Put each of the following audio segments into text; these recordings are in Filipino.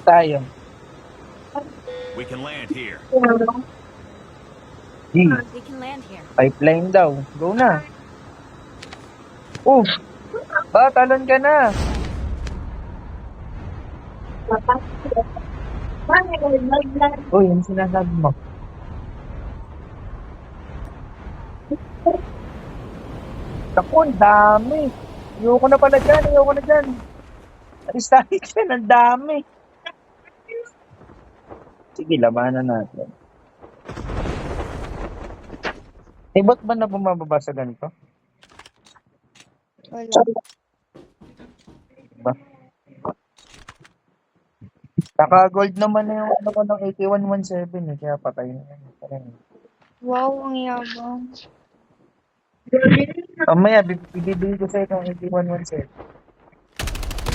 Tayo. We can land here. G. We can land here. Pipeline daw. Go na. Oof. Ba, talon ka na. Uy, yung sinasabi mo. Naku, ang dami. Ayoko na pala dyan. Ayoko na dyan. Alis tayo dyan. Ang dami. Sige, labanan natin. Eh, ba't ba na bumababa sa ganito? Wala. Ba? Naka-gold naman na yung ano ko ng 8117 eh. Kaya patay na yan. Wow, ang yabang. Mamaya, bibili ko sa'yo itong 8117.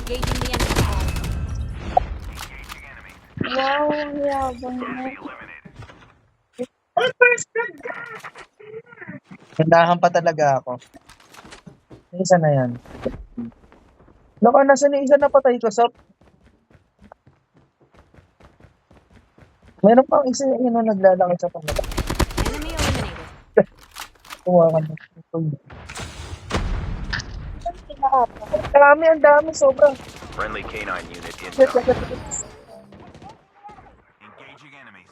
Engaging the enemy. Wow, ang yabang mo. Hindahan pa talaga ako. Isa na yan. Naku, nasa na isa na patay ko sa... Meron pang isa yun na naglalaki sa pangata. Enemy eliminated. Kuha ka na. Ang dami, sobrang. Friendly canine unit incoming. Engaging enemies.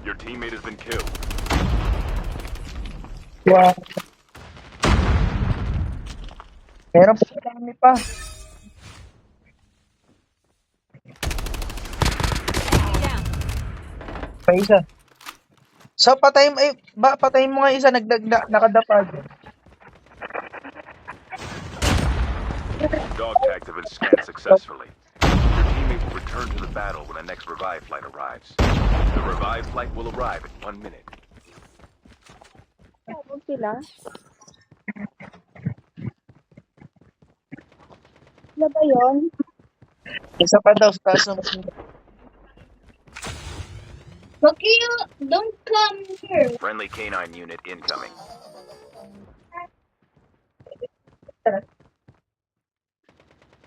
Your teammate has been killed. Wow. Meron pa dami pa. Enemy down. Pa isa. So, patayin mo nga isa, nakadapa dyan. Dog tags have been scanned successfully. Your teammate will return to the battle when the next revive flight arrives. The revive flight will arrive in 1 minute. Yabang sila. Wala ba yun? Isa pa daw sa taas ng... Don't come here. Friendly canine unit incoming.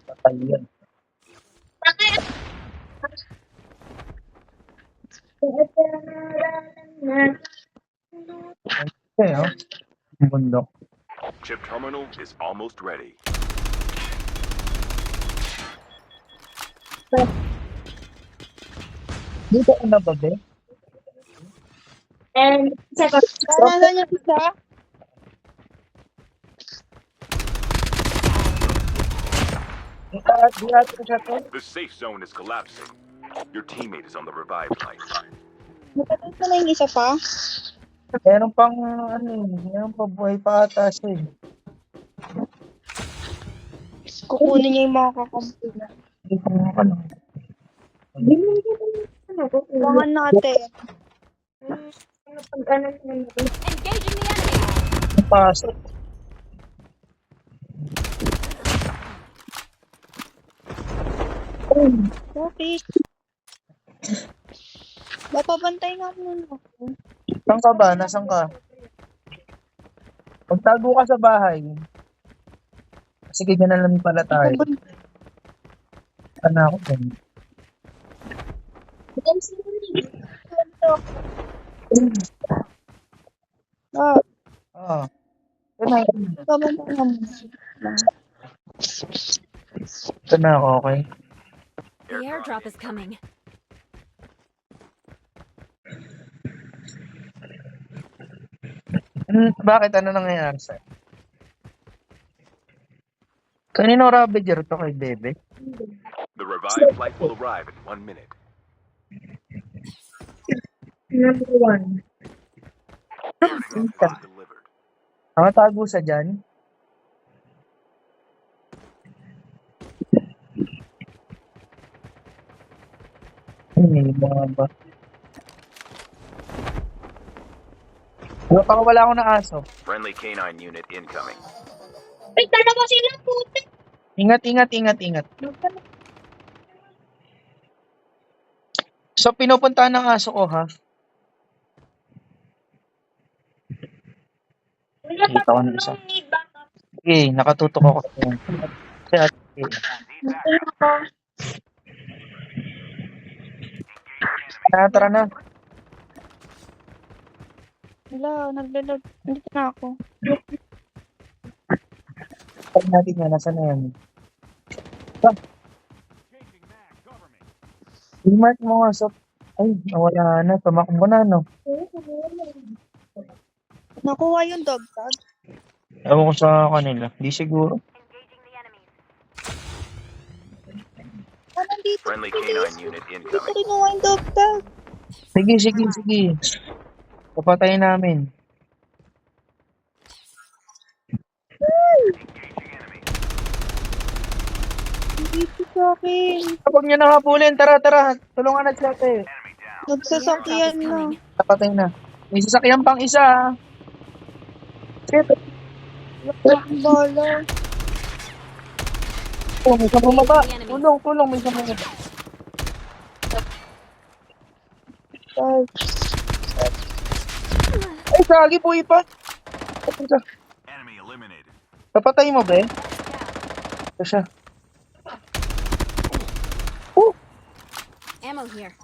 Patay yan. Okay, oh. Ang bundok. Chip terminal is almost ready. Dito ko na ba, be? And second, Naalala niya isa? Di atin siya to. The safe zone is collapsing. Your teammate is on the revive flight. Napatay ko na yung isa pa. Meron pang, meron pa buhay pa ata siya eh. Kukunin niya yung mga kakampi na. Hindi ko nga ka lang. Kailangan natin. Engaging the enemy. Pasok. Okay. Napabantay nga muna ako. Saan ka ba? Nasaan ka? Magtago ka sa bahay. Sige, ganun lang pala tayo. Ano ako din? Ah, Oo. Ito na. napabantay nga muna. Ito na ako, okay? The airdrop is coming. Bakit? Ano nangyayari sa'yo? Kanino Ravager to kay Bebe? The revive flight will arrive in 1 minute. number one. Airdrop is delivered. Nakatago sa dyan? May mga ba? Wala ako ng aso. Friendly canine unit incoming. Ay, dalawa sila, puti. Ingat. So, pinupuntahan ng aso ko, ha? Kita ko na isa. Okay, nakatutok ako sa yan. Kasi tara na. Wala, naglalag. Dito na ako. Tara natin yan. Nasaan na yan? I-mark mo nga sa... Ay, nawala na. Tumakbo na, no? Nakuha yung dog tag. Ewan ko sa kanila. Di siguro. Ah, nandito. Friendly canine unit Dito incoming. kinuha yung dog tag. Sige. Papatayin namin. Dito sa akin. Kapag nyo nakapulin, tara. Tulungan na siya, te. The airdrop Nagsasakyan is na. coming. Napatay na. May sasakyan pang isa, ah. Shit. Bala. Oh, may isang bumaba. Tulong. May isang bumaba. Ay, sagi po ipa. Enemy eliminated. Napatay mo, be? Ito siya. Ammo here.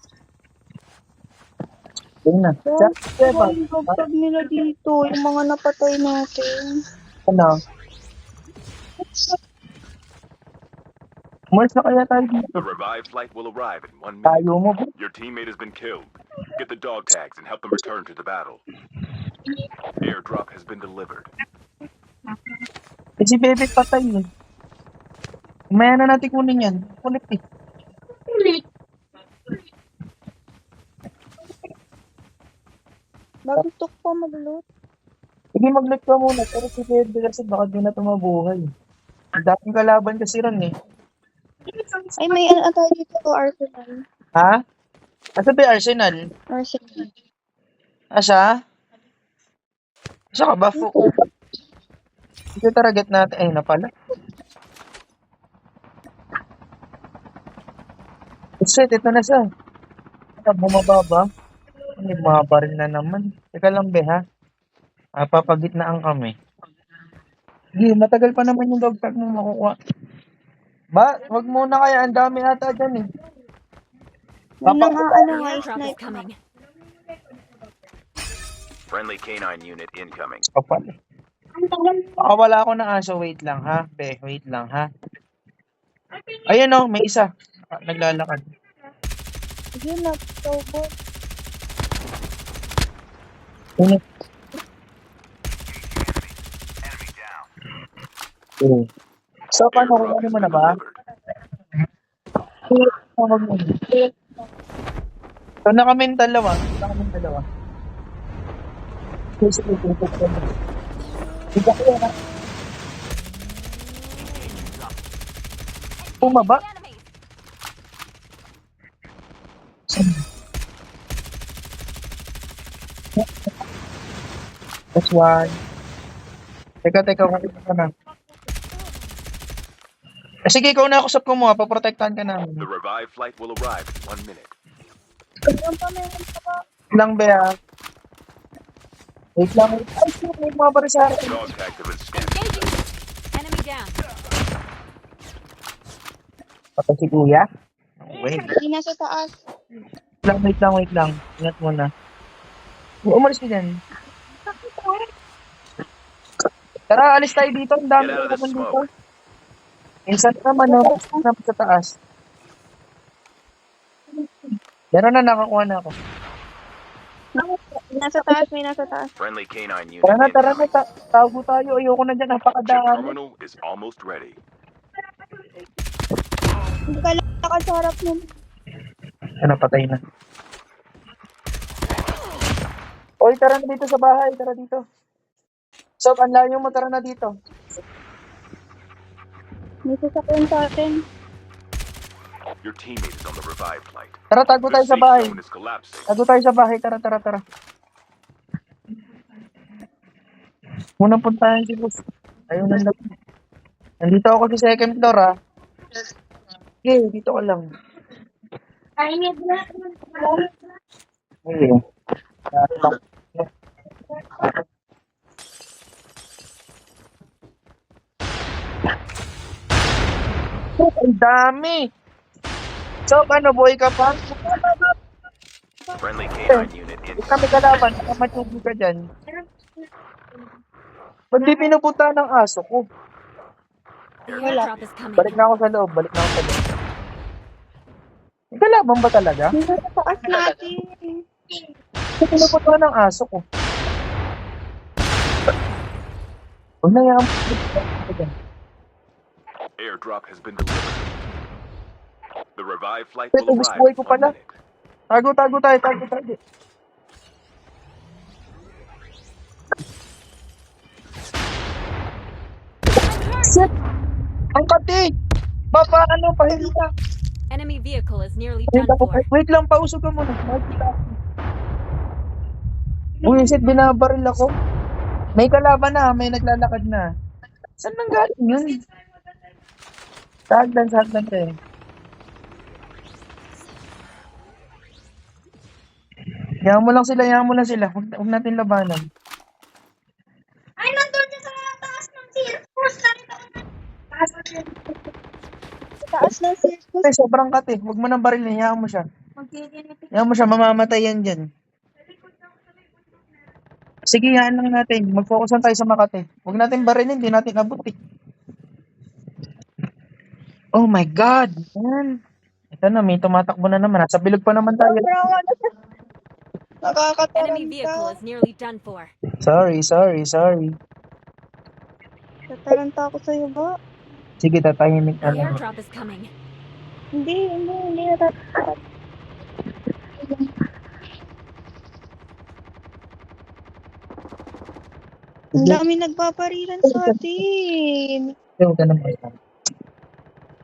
Yun na. Nakuha yung dog tag nila dito. Yung mga napatay natin. Ano? Umalis na kaya tayo dito. The revived flight will arrive in 1 minute. Tayo mo, be. Your teammate has been killed. Get the dog tags and help them return to the battle. Airdrop has been delivered. Eh, si Bebe patay, eh. Umaya na natin kunin yan. Kulit, eh. Bagutok pa maglot. Sige, mag-loot ka muna. Pero si Bebe kasi baka di na tumabuhay. Ang daming kalaban kasi ron, eh. Ay, may ano tayo dito. Arsenal. Ha? Asa ba yung Arsenal? Arsenal. Asa? Asa ka ba? Ito target natin. Ay, na pala. Shit, ito na siya. Bumaba ba? May mga baril na naman. Teka lang, be, ha? Papagitnaan kami. Sige, matagal pa naman yung dog tag mo makukuha. Ba? Wag muna kaya. Ang dami ata dyan, eh. Yun ang The ano nga, airdrop is sniper. coming. Friendly canine unit incoming. Kapal. Wala ako ng aso. Wait lang, ha? Be, wait lang, ha? Ayan, oh. May isa. Naglalakad. Yun na, cowboy. Ano? Oo. So, paano kung ano mo na ba? Tawag mo. So, na kami dalawa. Sige. Hindi ko yan, ha? Bumaba? That's one. Teka, kung ano ka na. Sige, ikaw na ako sa mo, paprotektahan ka namin. The revived flight will arrive in 1 minute. Meron pa, meron pa. Lang, be, ha? Wait lang. Ay, shit, may mga baril sa akin. Dog tags have been scanned. Engaging. Enemy down. Patay si kuya? Wait. Hindi na sa taas. Wait lang. Ingat mo na. Umalis ka dyan. Tara, alis tayo dito. Ang dami Get out of ko this dito. smoke. Minsan naman, no? Naman sa taas. Meron na, nakakuha na ako. Nasa taas, may nasa taas. Friendly canine unit Tara na. incoming. Tago tayo. Ayoko na dyan. Chip Napakadami. terminal is almost ready. Hindi ka lang sa harap nun. Ano, patay na. Oy, tara na dito sa bahay. Tara dito. So, ang layo mo. Tara na dito. May sasakyan sa atin. Your teammate is on the revived flight. Tara, tago The tayo sa safe bahay. zone is collapsing. Tago tayo sa bahay. Tara. Munang puntahan si boss. Ayun na lang. Nandito ako sa second floor, ha. Okay, dito ka lang. I need that. Okay. Dami. So, ano, buhay ka pa? Friendly K9 unit Huwag kami incoming. kalaban, nakamatsugi ka dyan. Ba't di pinupunta ng aso ko? The Wala. airdrop is coming. Balik na ako sa loob, balik na ako sa loob. May kalaban ba talaga? Nasa taas natin. Ba't pinupunta ng aso ko? Huwag na yan. Airdrop has been delivered. The revived flight Ito, will gusto arrive buhay in ko 1 pala. minute. Tago tayo, tago. Shit! Ang kati! Baba, ano, pahinta. Enemy vehicle is nearly done Pahinta ko. for. Wait lang, pausog ka muna. Makikita ako. Buwisit, binabaril ako. May kalaban na, may naglalakad na. Saan nang galing yun? Sa hagdan ka eh. Yaman mo lang sila. Huwag natin labanan. Ay, nandun siya sa taas ng circus. Nakita ko na. Taas ng circus. Taas ng circus. Kasi sobrang kati. Huwag mo nang barilin, hayaan mo siya. Magkikinitik. Hayaan mo siya, mamamatay yan dyan. Sige, hayaan lang natin. Mag-focus lang tayo sa Makati. Huwag natin barilin, hindi natin abot eh. Oh my God! Yan. Ito na, may tumatakbo na naman. Nasa bilog pa naman tayo. Sobrang ano siya. Enemy vehicle Nakataranta. is nearly done for. Sorry. Tataranta ako sa'yo ba? Sige, tatahimik The na lang. airdrop is coming. Hindi natataranta. Ang dami nagpaparilan sa atin. Huwag ka naman.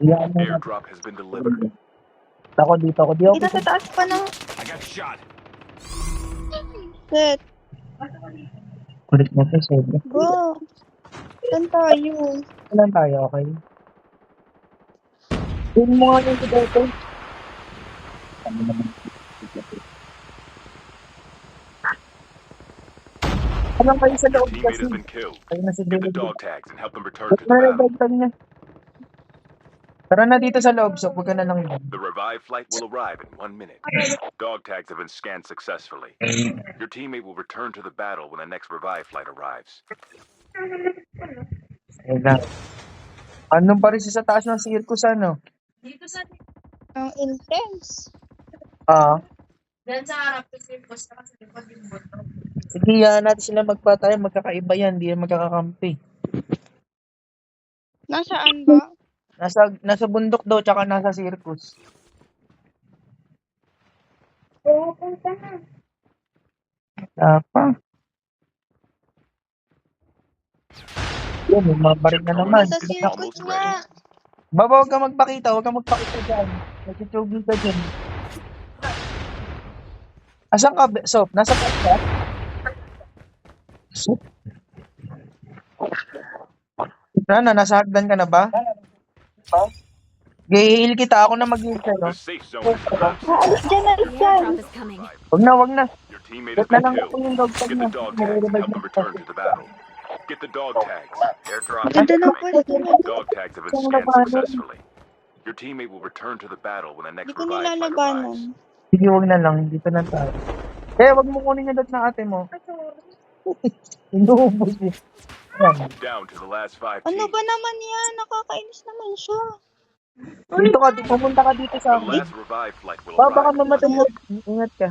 Hayaan mo na. Airdrop has been delivered. Ako dito. Di ako Kita sa taas pa ng I got shot. set. kulit mo kasi. Go. Saan tayo? Saan tayo, okay? Yun mo nga yung dito. Ano naman? Alam kayo sa Your loob teammate kasi. has been killed. Kayo na si Get the David. dog tags and help them return Ba't to the battle. nalagagtan niya? Tara na dito sa loob, so huwag ka na lang yan. The revived flight will arrive in 1 minute. Dog tags have been scanned successfully. Your teammate will return to the battle when the next revived flight arrives. Ayun na. Anong pa rin siya sa taas ng circus, ano? Dito sa... Ang intense. Diyan sa harap ng circus. Kasi likod yung boto. Sige, yan natin sila magpatay. Magkakaiba yan, hindi yan magkakakampi. Nasaan ba? Nasa bundok daw, tsaka nasa circus. Oo, punta na. Apa? Yan, may mga baril na naman. Nasa circus nga. Baba, huwag ka magpakita dyan. Nagtitsugi ka dyan. Asan ka, Sof? Nasa taas ka? Sof? Ano, nasa hagdan ka na ba? Gihil kita, ako na mag-heal The sa'yo. safe zone is collapsing. Alis dyan, The alis dyan. airdrop is coming. Huwag na. Your teammate has Huwag na been lang ako killed. yung dog tag Get niya. the dog tags and help them return to the battle. Get the dog tags. Airdrop has Ganda been ng coming. pwesto. Dog tags have been scanned successfully. Your teammate will return to the battle when the Hindi next ko revived flight arrives. nilalabanan. Sige, huwag na lang. Dito na tayo. Huwag mo kunin yung dot ng ate mo. Inuubos eh. Yan. Down to the last 5 Ano teams. ba naman yan? Nakakainis naman siya. Dito ka, pumunta ka dito sa The akin. last revived flight will Baka arrive in 1 mamatay mo. minute. Ingat ka.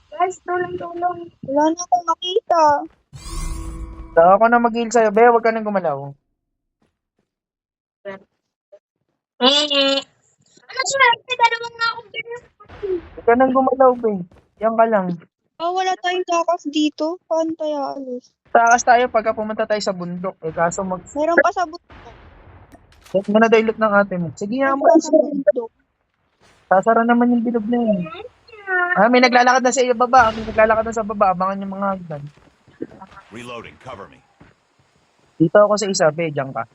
Guys, tulong. Wala na akong makita. Saka ako na mag-heal sa'yo. Be, huwag ka nang gumalaw. Ano siya? Dalawang nga akong ganyan. Huwag ka nang gumalaw, be. Yan ka lang. Wala tayong takas dito. Paano tayo alis? Takas tayo pagka pumunta tayo sa bundok. Kaso Meron pa sa bundok. check mo na dilute ng ate mo. Sige nga Meron mo. pa sa bundok. Sasara naman yung bilog na yun. May naglalakad na sa iyo baba. May naglalakad na sa baba. Abangan yung mga hagdan. Reloading, cover me. Dito ako sa isa, be. Diyan ka.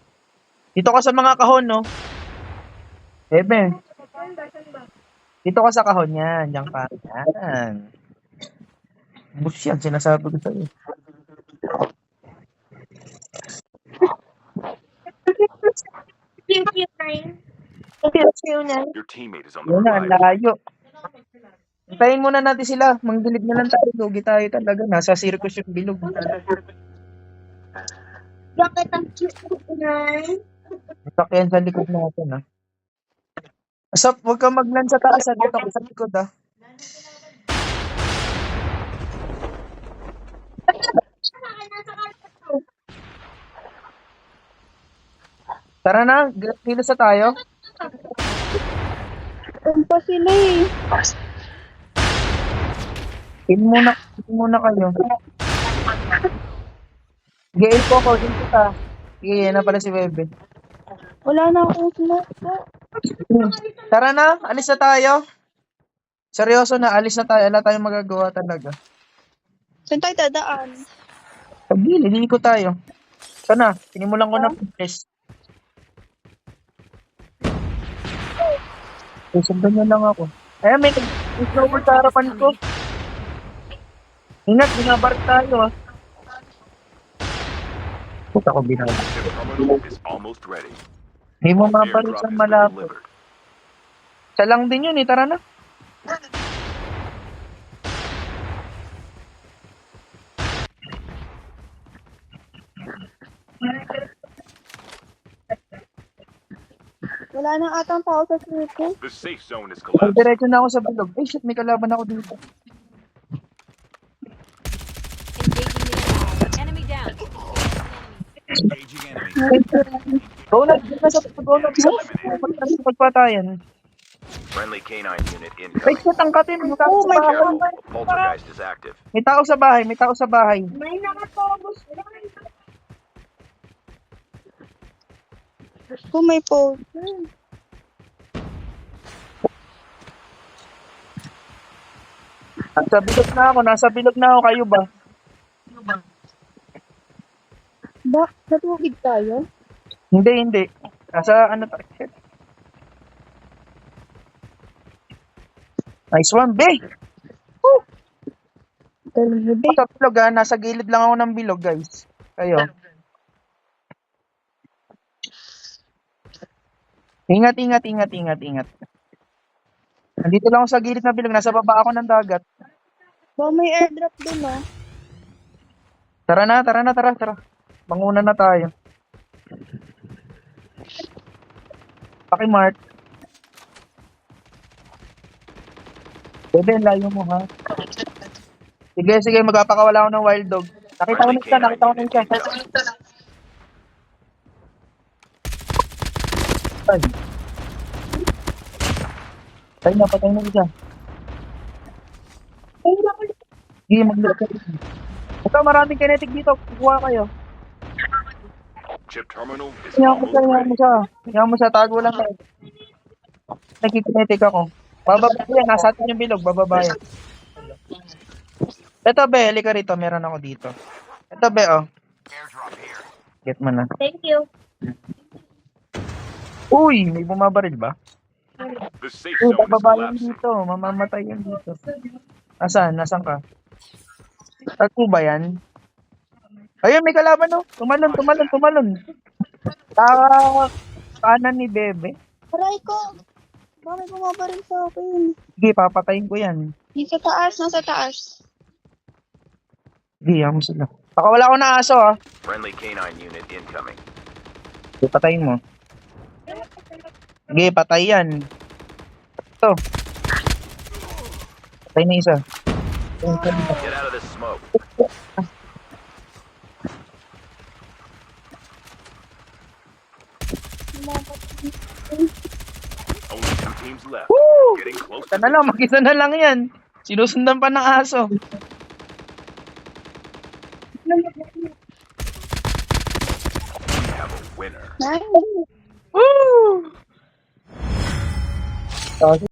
Dito ka sa mga kahon, no? Ebe. Dito ka sa kahon yan. Diyan ka. Yan. Bus yan. Sinasabi ko sa'yo. Cute na yun. layo niya. Your teammate is on the Yun na, ang revive flight. layo. Hintayin muna natin sila. Mangdilig na lang tayo. Lugi tayo talaga. Nasa circus yung bilog. Bakit ang cute ko na? Sakyan sa likod natin, ha. Asap, huwag kang maglan sa taas, ha. Dito ako sa likod, ha. Tara na, kilos na tayo. Doon pa sila eh. In muna kayo. Gail po ako, dito ka. Sige, yan na pala si Bebe. Wala na akong smoke po. Tara na, alis na tayo. Seryoso na, alis na tayo. Wala tayong magagawa talaga. Saan tayo dadaan? Sa gilid, hindi ko tayo. Sana, sinimulan ko na press. Sundan nyo lang ako. Ayan, may snowboard sa harapan ko. Ingat, binabarik tayo, ha. Puta ko binabarik. Chip terminal is almost ready. Hindi mo mabarik Airdrop sa has been malapit. delivered. Siya lang din yun, eh. Tara na. Wala na atang tao sa circle. The safe zone is collapsed. Diretso na ako sa bilog. Ay, shit, may kalaban ako dito. Engaging the enemy. Enemy down. Engaging enemy. Go na, go na sa pagpatayan. Friendly canine unit Ay, incoming. shit, angkatin. May tao Oh sa my bahay. God. Poltergeist is active. May tao sa bahay, may tao sa bahay. May nakatobos na. Kung may pole. Nasa bilog na ako, kayo ba? Ba? Natugig tayo? Hindi. Nasa ano tayo? Shit. Nice one, be! Talaga. Sa bilog, ha? Nasa gilid lang ako ng bilog, guys. Kayo. Ingat. Nandito lang ako sa gilid ng bilog. Nasa baba ako ng dagat. Ba may airdrop dun ah. Tara. Manguna na tayo. Paki-mark. Bebe, layo mo, ha? Sige, magpapakawala ako ng wild dog. Nakita ko na isa. Ay. Patay na isa. Sige, mag-look. Ito, maraming kinetic dito. Kukuha kayo. Chip terminal is Hinga almost mo ready. siya. Tago lang kayo. Nagkikinetic ako. Bababa yan. Nasa atin yung bilog. Bababa yan. Ito, be. Halika rito. Meron ako dito. Ito, be, oh. Airdrop here. Get mo na. Thank you. Uy, may bumabaril ba? The safe Uy, zone is bababa yun collapsing. dito. Mamamatay yun dito. Nasaan ka? Tago ba yan? Ayun, may kalaban, oh. Tumalon. Kanan ni Bebe. Aray ko! Ba may bumabaril sa akin? Sige, papatayin ko yan. Nasa taas. Sige, mo sila. Pakawala ko na aso, ah. Friendly canine unit incoming. Sige, patayin mo. Sige, patay yan. Ito. Patay na isa. Get out of this smoke. Only 2 teams left. Woo! Getting close Isa to na lang, mag-isa na lang yan. Sinusundan pa ng aso. we have a winner. Nice. Woo!